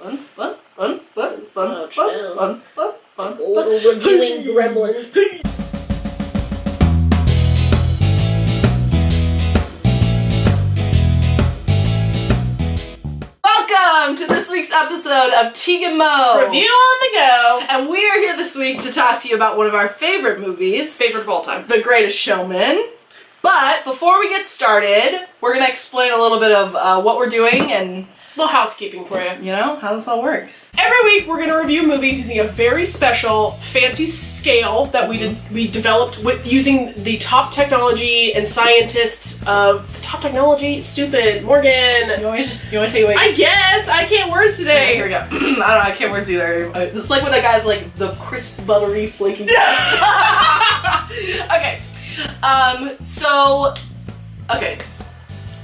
Little reviewing gremlins. Welcome to this week's episode of Teag and Mo. Review on the go. And we are here this week to talk to you about one of our favorite movies. Favorite of all time. The Greatest Showman. But before we get started, we're going to explain a little bit of what we're doing and... A little housekeeping for you. You know, how this all works. Every week we're going to review movies using a very special, fancy scale that we developed with using the top technology and scientists of the top technology. Stupid. Morgan. You want to take away? I guess. I can't words today. Okay, here we go. I don't know, I can't words either. It's like when that guy's like the crisp, buttery, flaky. Okay. Okay.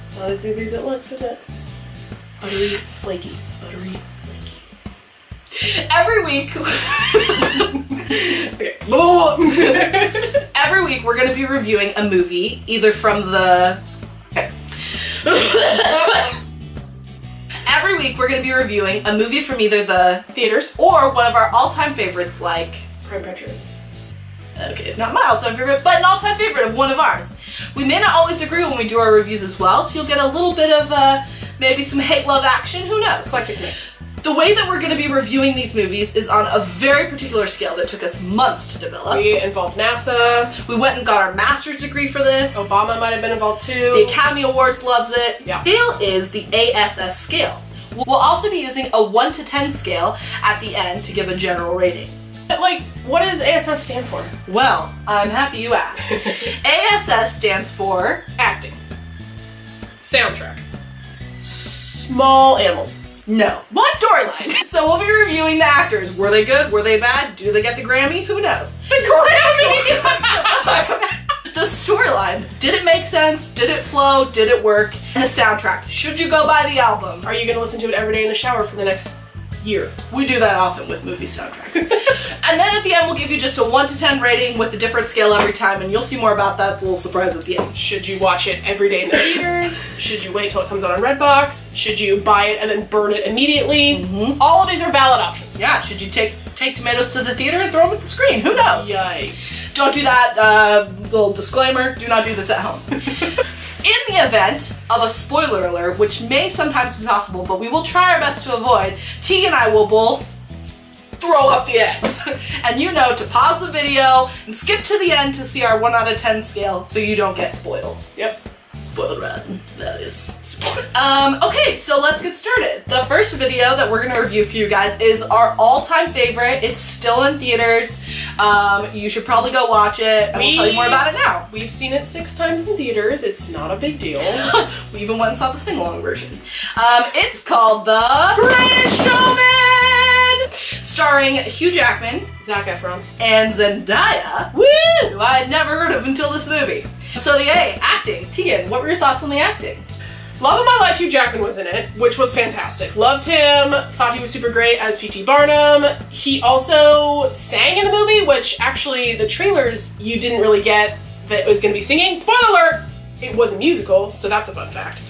It's not as easy as it looks, is it? Buttery, flaky. Buttery, flaky. Every week... Every week we're going to be reviewing a movie, either from the... Every week we're going to be reviewing a movie from either the theaters or one of our all-time favorites, like... Prime Pictures. Okay, not my all-time favorite, but an all-time favorite of one of ours. We may not always agree when we do our reviews as well, so you'll get a little bit of maybe some hate-love action, who knows? Eclectic mix. The way that we're going to be reviewing these movies is on a very particular scale that took us months to develop. We involved NASA. We went and got our master's degree for this. Obama might have been involved too. The Academy Awards loves it. Yeah. The scale is the ASS scale. We'll also be using a 1 to 10 scale at the end to give a general rating. Like, what does ASS stand for? Well, I'm happy you asked. ASS stands for... Acting. Soundtrack. Small animals. No. What? Storyline. So we'll be reviewing the actors. Were they good? Were they bad? Do they get the Grammy? Who knows? The Grammy! The storyline. Did it make sense? Did it flow? Did it work? And the soundtrack. Should you go buy the album? Are you going to listen to it every day in the shower for the next year? We do that often with movie soundtracks. And then at the end we'll give you just a 1 to 10 rating with a different scale every time, and you'll see more about that. It's a little surprise at the end. Should you watch it every day in the theaters? Should you wait till it comes out on Redbox? Should you buy it and then burn it immediately? Mm-hmm. All of these are valid options. Yeah, should you take tomatoes to the theater and throw them at the screen? Who knows? Yikes. Don't do that. Little disclaimer, do not do this at home. In the event of a spoiler alert, which may sometimes be possible, but we will try our best to avoid, Teague and I will both throw up the X. And you know to pause the video and skip to the end to see our 1 out of 10 scale so you don't get spoiled. Yep. Spoiled red. That is spoiled. Okay, so let's get started. The first video that we're gonna review for you guys is our all-time favorite. It's still in theaters. You should probably go watch it, and we'll tell you more about it now. We've seen it 6 times in theaters. It's not a big deal. We even went and saw the sing-along version. It's called The Greatest Showman! Starring Hugh Jackman, Zac Efron, and Zendaya, woo, who I had never heard of until this movie. So the acting. Tegan, what were your thoughts on the acting? Love of my life, Hugh Jackman was in it, which was fantastic. Loved him, thought he was super great as P.T. Barnum. He also sang in the movie, which actually the trailers you didn't really get that it was going to be singing. Spoiler alert! It was a musical, so that's a fun fact.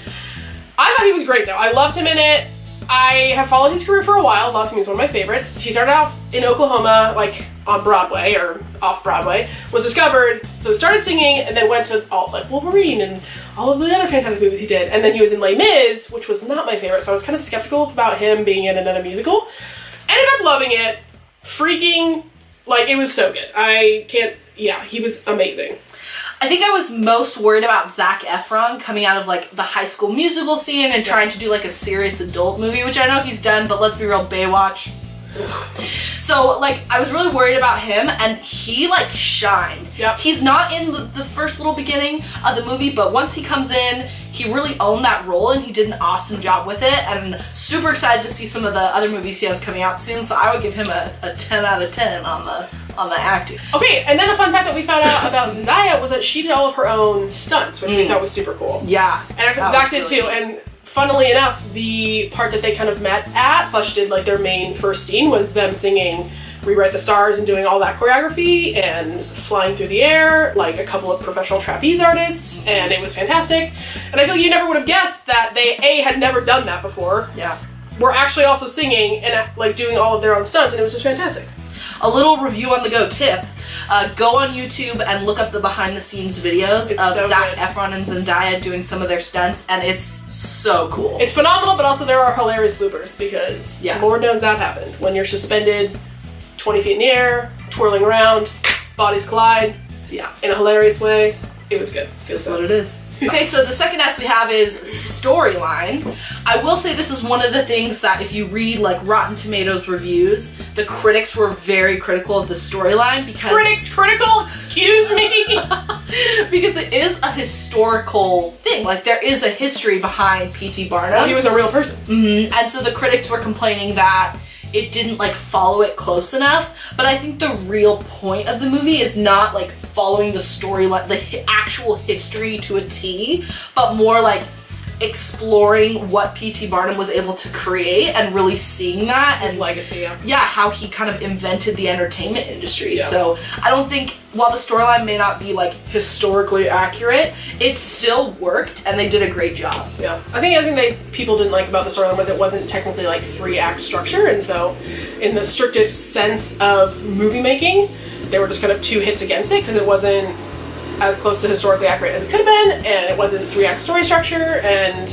I thought he was great though. I loved him in it. I have followed his career for a while, loved him, he's one of my favorites. He started off in Oklahoma, like on Broadway or off Broadway, was discovered, so started singing and then went to all like Wolverine and all of the other fantastic movies he did. And then he was in Les Mis, which was not my favorite, so I was kind of skeptical about him being in another musical. Ended up loving it, freaking, like it was so good. He was amazing. I think I was most worried about Zac Efron coming out of like the High School Musical scene and trying to do like a serious adult movie, which I know he's done, but let's be real, Baywatch. So like I was really worried about him, and he like shined. Yep. He's not in the first little beginning of the movie, but once he comes in, he really owned that role and he did an awesome job with it, and super excited to see some of the other movies he has coming out soon, so I would give him a 10 out of 10 on the acting. Okay, and then a fun fact that we found out about Zendaya was that she did all of her own stunts, which we thought was super cool. Yeah. And Zac did too, and funnily enough, the part that they kind of met at, / did like their main first scene was them singing Rewrite the Stars and doing all that choreography and flying through the air like a couple of professional trapeze artists, and it was fantastic. And I feel like you never would have guessed that they had never done that before. Yeah. were actually also singing and like doing all of their own stunts, and it was just fantastic. A little review on the go tip. Go on YouTube and look up the behind the scenes videos of so Zac good. Efron and Zendaya doing some of their stunts, and it's so cool. It's phenomenal, but also there are hilarious bloopers because Yeah. Lord knows that happened. When you're suspended 20 feet in the air, twirling around, bodies collide, Yeah. in a hilarious way. It was good. Good That's stuff. what it is. Okay, so the second S we have is storyline. I will say this is one of the things that if you read like Rotten Tomatoes reviews, the critics were very critical of the storyline because Critics critical, excuse me. because it is a historical thing. Like there is a history behind P.T. Barnum. Well, he was a real person. And so the critics were complaining that it didn't like follow it close enough, but I think the real point of the movie is not like following the storyline, the actual history to a T, but more like exploring what P.T. Barnum was able to create and really seeing that His and legacy, yeah. yeah, how he kind of invented the entertainment industry. Yeah. So I don't think, while the storyline may not be like historically accurate, it still worked and they did a great job. Yeah, I think the other thing that people didn't like about the storyline was it wasn't technically like 3-act structure, and so in the strictest sense of movie making, there were just kind of 2 hits against it because it wasn't as close to historically accurate as it could have been, and it wasn't 3-act story structure, and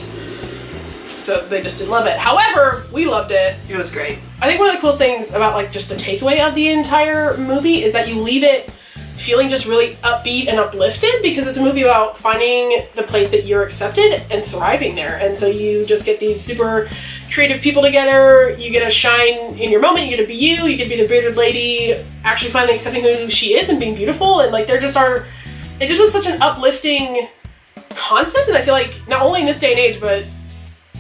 so they just didn't love it. However, we loved it. It was great. I think one of the coolest things about like just the takeaway of the entire movie is that you leave it feeling just really upbeat and uplifted because it's a movie about finding the place that you're accepted and thriving there. And so you just get these super creative people together, you get to shine in your moment, you get to be you get to be the bearded lady actually finally accepting who she is and being beautiful, and like there just are, it just was such an uplifting concept, and I feel like not only in this day and age, but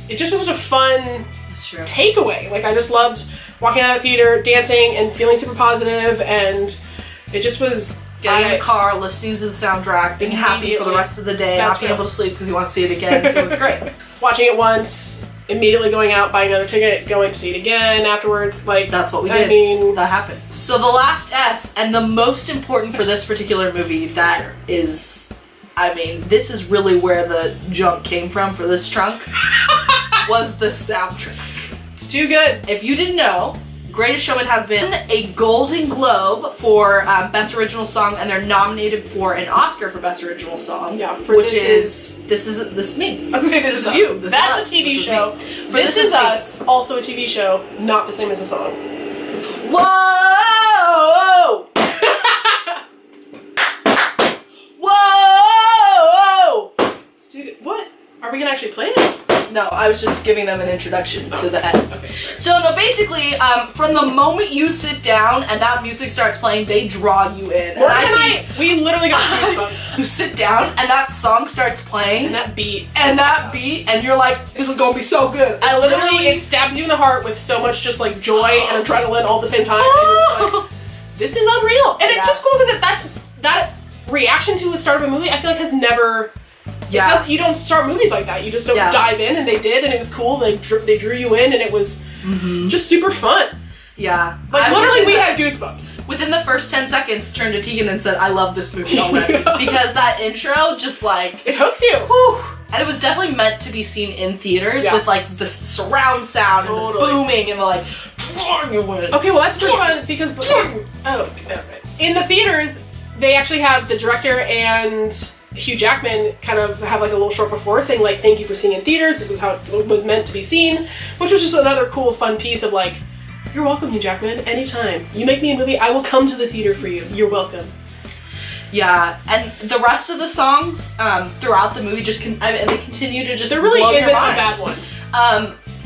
it just was such a fun That's true. takeaway. Like I just loved walking out of the theater, dancing, and feeling super positive, and it just was Getting in the car, listening to the soundtrack, being happy for the rest of the day, That's not being real. able to sleep because you want to see it again. It was great. watching it once, immediately going out, buying another ticket, going to see it again afterwards. Like That's what we I did. mean, That happened. So the last S, and the most important for this particular movie, that is, I mean, this is really where the junk came from for this trunk, was the soundtrack. it's too good. If you didn't know, Greatest Showman has been a Golden Globe for Best Original Song, and they're nominated for an Oscar for Best Original Song. Yeah, for which This this is me. I was gonna say this is us. you. This is That's us. a TV This is show. me. For This is me. Us, also a TV show, not the same as a song. Whoa! Whoa! Let's do it. What? Are we gonna actually play it? No, I was just giving them an introduction to the S. Okay. So no, basically, from the moment you sit down and that music starts playing, they draw you in. Morgan and and I think we literally got goosebumps. you sit down and that song starts playing And that beat. and you're like, this is gonna be so good. I literally, it stabs you in the heart with so much just like joy and adrenaline all at the same time. And you're just like, this is unreal. And Yeah. it's just cool because that's that reaction to the start of a movie, I feel like has never. Yeah. You don't start movies like that. You just don't Yeah. dive in, and they did, and it was cool. They drew you in, and it was just super fun. Yeah. Like I literally, within we the- had goosebumps. Within the first 10 seconds, turned to Tegan and said, I love this movie already. Because that intro just like, It hooks you. whew. And it was definitely meant to be seen in theaters Yeah. with like the surround sound and the Totally. booming and the like, drawing you in. Okay, well that's pretty fun because in the theaters they actually have the director and Hugh Jackman kind of have like a little short before saying like thank you for seeing in theaters. This was how it was meant to be seen, which was just another cool fun piece of like you're welcome, Hugh Jackman, anytime you make me a movie I will come to the theater for you. You're welcome. Yeah, and the rest of the songs throughout the movie just and they continue to just There really blow isn't your a mind. bad one.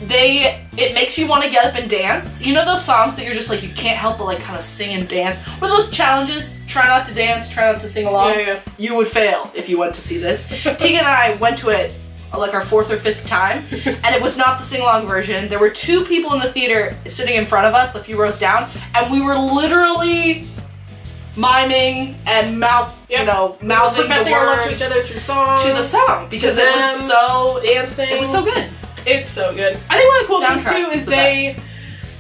It makes you want to get up and dance. You know those songs that you're just like you can't help but like kind of sing and dance. Or those challenges, try not to dance, try not to sing along. Yeah. You would fail if you went to see this. Tegan and I went to it like our 4th or 5th time, and it was not the sing-along version. There were 2 people in the theater sitting in front of us, a few rows down, and we were literally miming and mouthing professing the our love words to each other through song, to the song because to it was them, so dancing. It was so good. It's so good. I think one of the cool things Soundtrack too is is the they,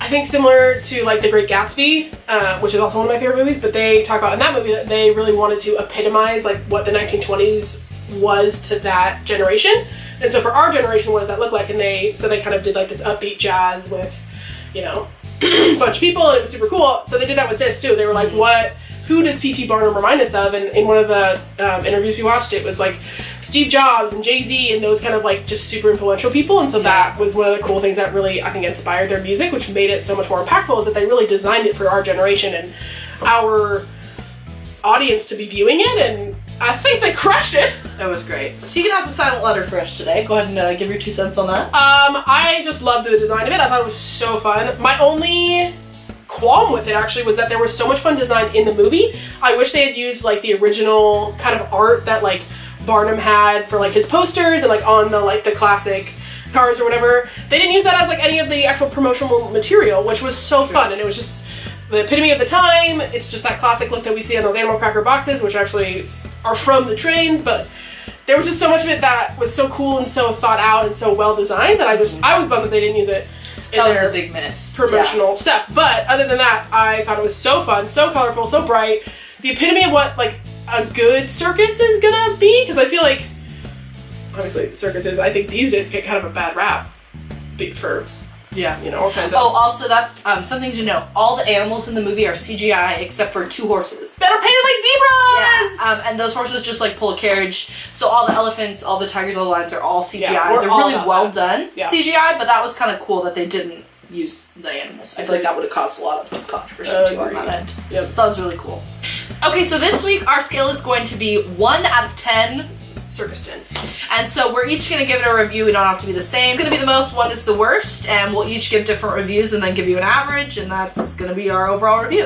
I think similar to like The Great Gatsby, which is also one of my favorite movies, but they talk about in that movie that they really wanted to epitomize like what the 1920s was to that generation. And so for our generation, what does that look like? And they kind of did like this upbeat jazz with, you know, a bunch of people, and it was super cool. So they did that with this too. They were like, who does P.T. Barnum remind us of? And in one of the interviews we watched, it was like Steve Jobs and Jay-Z and those kind of like just super influential people. And so that was one of the cool things that really, I think, inspired their music, which made it so much more impactful, is that they really designed it for our generation and our audience to be viewing it. And I think they crushed it. That was great. Tegan has a silent letter for us today. Go ahead and give your 2 cents on that. I just loved the design of it. I thought it was so fun. My only qualm with it actually was that there was so much fun design in the movie. I wish they had used like the original kind of art that like Barnum had for like his posters and like on the classic cars or whatever. They didn't use that as like any of the actual promotional material, which was so fun, and it was just the epitome of the time. It's just that classic look that we see on those animal cracker boxes, which actually are from the trains, but there was just so much of it that was so cool and so thought out and so well designed that I was bummed that they didn't use it. That was a big miss. Promotional stuff. But other than that, I thought it was so fun, so colorful, so bright. The epitome of what like a good circus is gonna be, because I feel like obviously circuses, I think these days get kind of a bad rap for you know, all kinds of. Oh, also that's something to know. All the animals in the movie are CGI except for 2 horses that are painted like zebras. Yeah. And those horses just like pull a carriage. So all the elephants, all the tigers, all the lions are all CGI. Yeah, they're really well done CGI, but that was kind of cool that they didn't use the animals. I feel like that would have caused a lot of controversy too on that end. Yep. So that was really cool. Okay, so this week our scale is going to be 1 out of 10 circus tins. And so we're each going to give it a review. We don't have to be the same. It's going to be the most, 1 is the worst, and we'll each give different reviews and then give you an average, and that's going to be our overall review.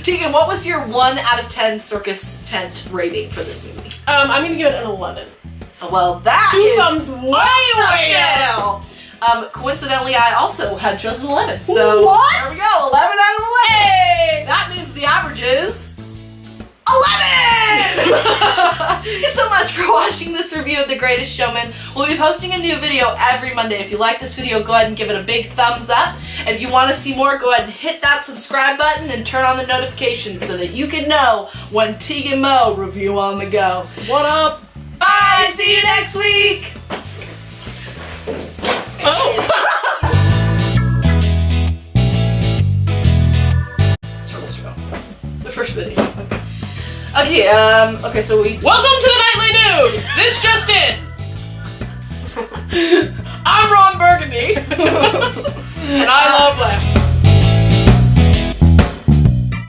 Tegan, what was your 1 out of 10 circus tent rating for this movie? I'm going to give it an 11. Well, that 2 is thumbs way up. Coincidentally, I also had just an 11. So what? There we go, 11 out of 11. Hey! That means the average is 11! Thank you so much for watching this review of The Greatest Showman. We'll be posting a new video every Monday. If you like this video, go ahead and give it a big thumbs up. If you want to see more, go ahead and hit that subscribe button and turn on the notifications so that you can know when Teag and Mo review on the go. What up? Bye! See you next week! Oh! It's from Mr. Bell. It's the first video. Okay, okay, so we... Welcome to the Nightly News! This just in! I'm Ron Burgundy! And I love laughing.